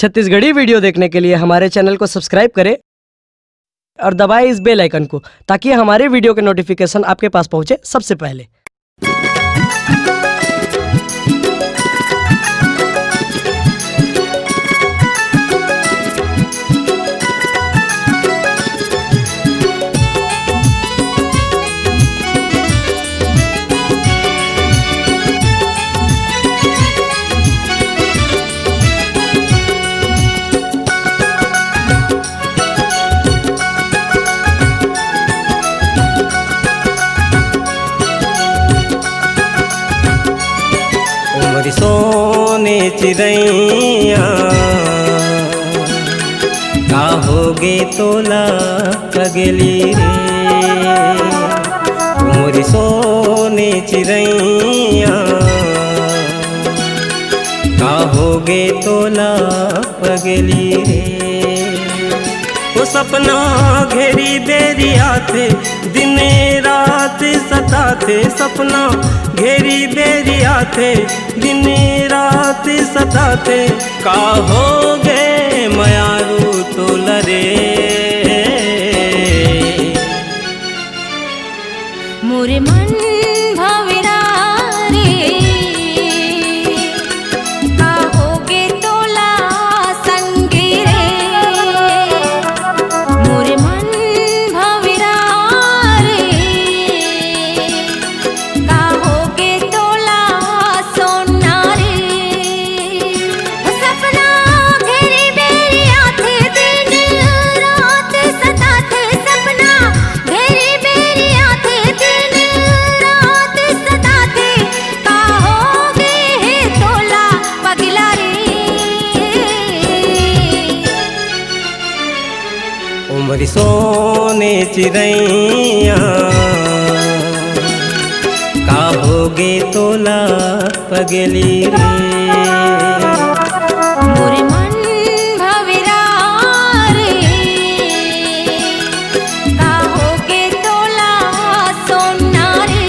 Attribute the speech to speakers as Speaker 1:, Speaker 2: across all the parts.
Speaker 1: Chhattisgarhi video देखने के लिए हमारे चैनल को सब्सक्राइब करें और दबाएं इस बेल आइकन को, ताकि हमारे वीडियो के नोटिफिकेशन आपके पास पहुंचे सबसे पहले।
Speaker 2: सोने चिड़ैया का होगे तोला पगली रे, मोरी सोने चिड़ैया का होगे तोला पगली रे। वो सपना घेरी बेरिया थे, दिन रात सताते, सपना घेरी बेरिया थे, दिन रात सताते, का हो गए मयारू तो लरे।
Speaker 3: मोरे मन भवरा रे, का होगे तोला संगे रे। मोरे मन भवरा रे, का होगे तोला सोना रे। सपना घेरी बेरिया थे, दिन रात सताते, सपना घेरी बेरिया थे, दिन रात सताते, का होगे तोला पगला रे।
Speaker 2: उमरी सोने चिड़ैया का होगे तोला पगली रे।
Speaker 3: मोरे मन भवरा रे, का होगे तोला सोना रे।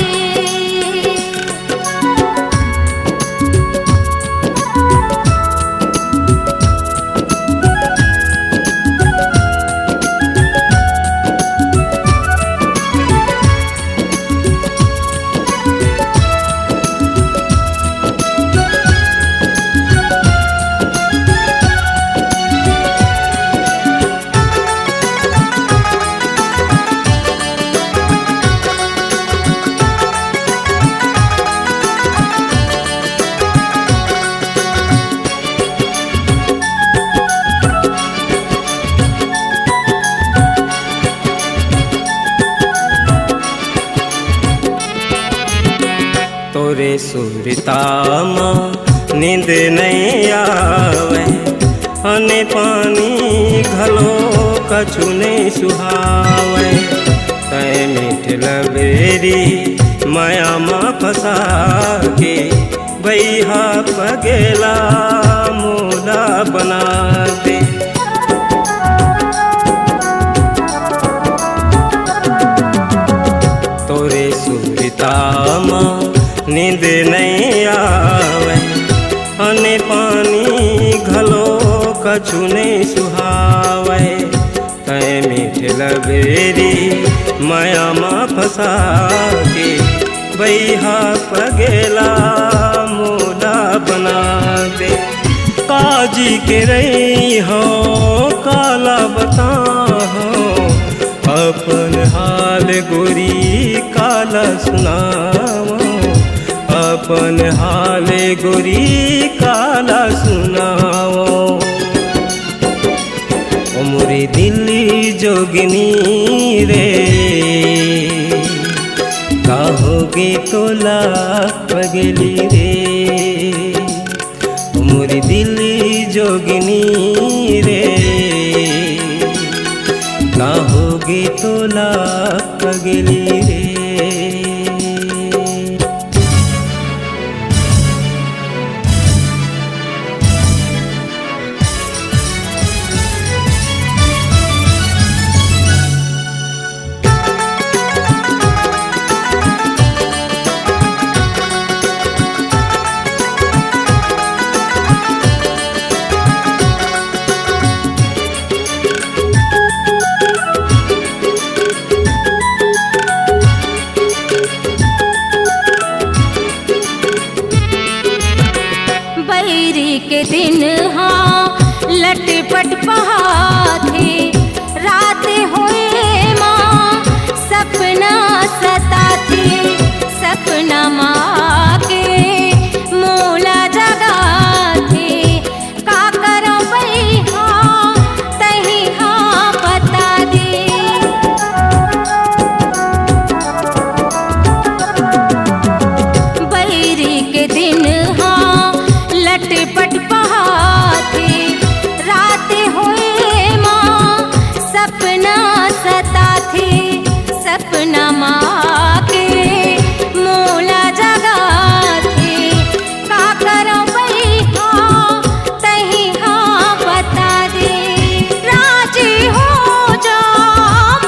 Speaker 2: तोरे सुरता माँ नींद नहीं आवे, अने पानी घलो कछु नहीं सुहावे। तय मीठ लबेरी माया माँ फंसा के, बैहा पगेला मोला बना दे। तोरे सुरता माँ नींद नहीं आवे, अने पानी घलो कछु नहीं सुहावे। तय मीठ लबेरी माया माँ फंसा के, बैहा पगेला मोला बना दे। काजी के रही हो काला बता हो, अपन हाल गोरी काला सुनाओ, अपन हाल गोरी काला सुनाओ। ओ मोरी दिल्ली जोगिनी रे, का होगे तोला पगली रे। ओ मोरी दिल्ली जोगिनी रे, का होगे तोला पगली रे।
Speaker 3: लटपट पहाथे रात होए माँ सपना सताथे सपना माँ के मोला जगा थे का करो भाई हाँ तही हाँ बता दे बैरी के दिन हाँ लटपट पहाथे रात होए माँ सपना सताथे सपना माँ के मोला जगा थे का करो भाई हाँ तही हाँ बता दे राजी हो जा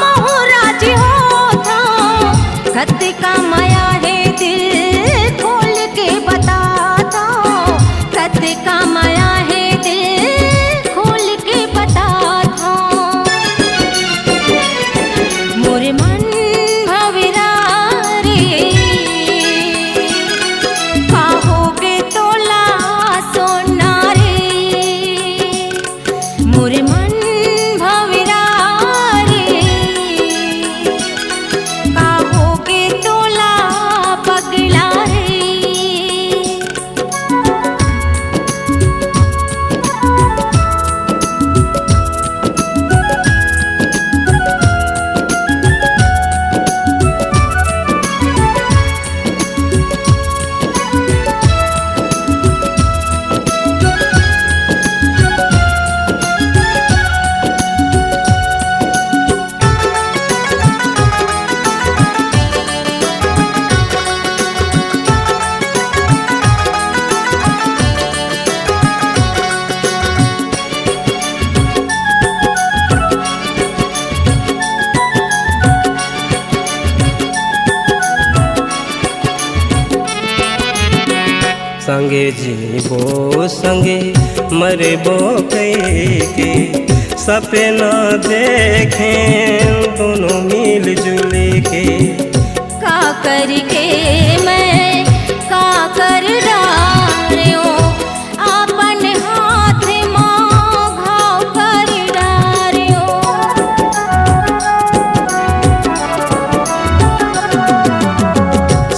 Speaker 3: महू राजी हो था खत का माया है दिल खोल के बता था खत का माया है दिल खोल के बता था मोरे मन भवरा रे काहोगे तोला सोना रे मोरे मन भवरा रे काहोगे तोला पगला रे
Speaker 2: संगे जीबो संगे मरबो के सपना देखें दोनों मिल जुल के
Speaker 3: का करके मैं का कर डारियो अपन हाथ माँ घाव कर डारियो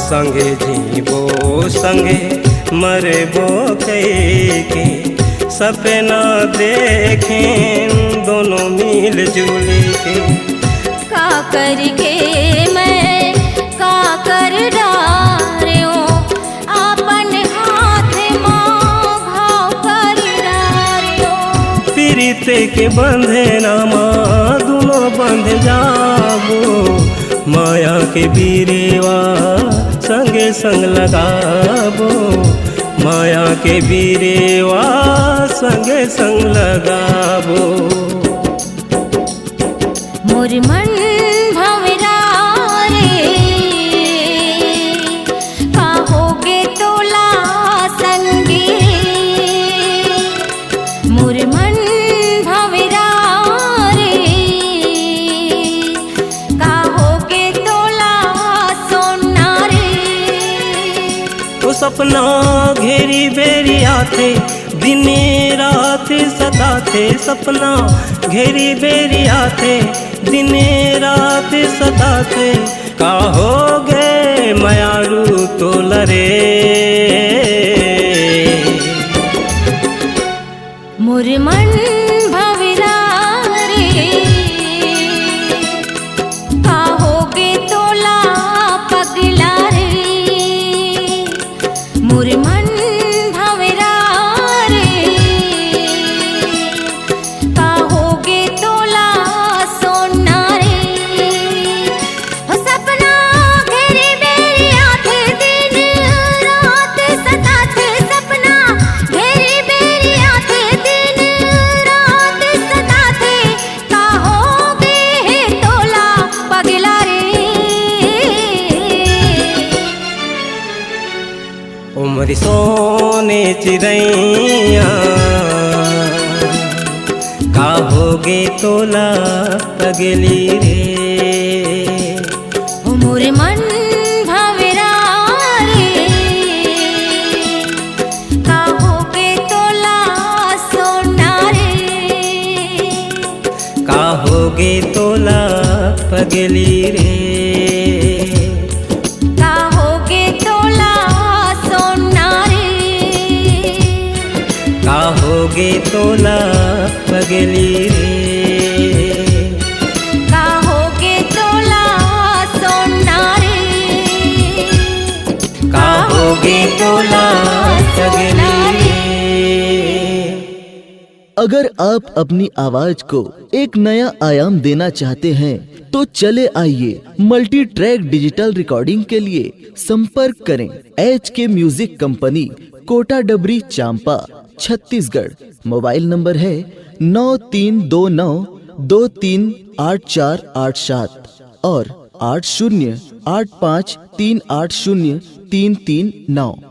Speaker 2: संगे जीबो संगे मरबो के सपना देखें दोनों मिल जुल के
Speaker 3: का करके मैं का कर डारियो अपन हाथ माँ घाव कर डारियो
Speaker 2: पीरिते के बंधे नामा दोनों बंध जाबो माया के बीरेवा संगे संग लगाबो माया के बीरेवा संगे संग लगाबो
Speaker 3: मोर मन भवरा रे काहोगे तोला संगी मोर मन भवरा रे काहोगे तोला सोना रे
Speaker 2: वो सपना घेरी बेरी आते दिने रात सताते सपना घेरी बेरी आते दिने रात सताते काहोगे मायारू तोल रे
Speaker 3: मोर मन भवरा रे काहोगे तोला पगला रे मोर मन भवरा रे काहोगे तोला सोना रे हो सपना घेरे बेरी आते दिन रात सताते सपना घेरे बेरी आते दिन रात सताते काहोगे तोला पगला रे
Speaker 2: उमरी सोने चिड़ैया काहोगे तोला पगली रे
Speaker 3: ओ मोर मन भवरा रे काहोगे तोला सोना रे
Speaker 2: होगे तोला पगली रे,
Speaker 3: का होगे तोला सोना रे,
Speaker 2: का होगे तोला पगली रे,
Speaker 3: का होगे तोला सोना रे,
Speaker 2: का होगे तोला पगली रे।
Speaker 4: अगर आप अपनी आवाज को एक नया आयाम देना चाहते हैं तो चले आइए मल्टी ट्रैक डिजिटल रिकॉर्डिंग के लिए संपर्क करें HK म्यूजिक कंपनी, कोटा डबरी, चांपा, छत्तीसगढ़। मोबाइल नंबर है 9329238487 और 8085380339।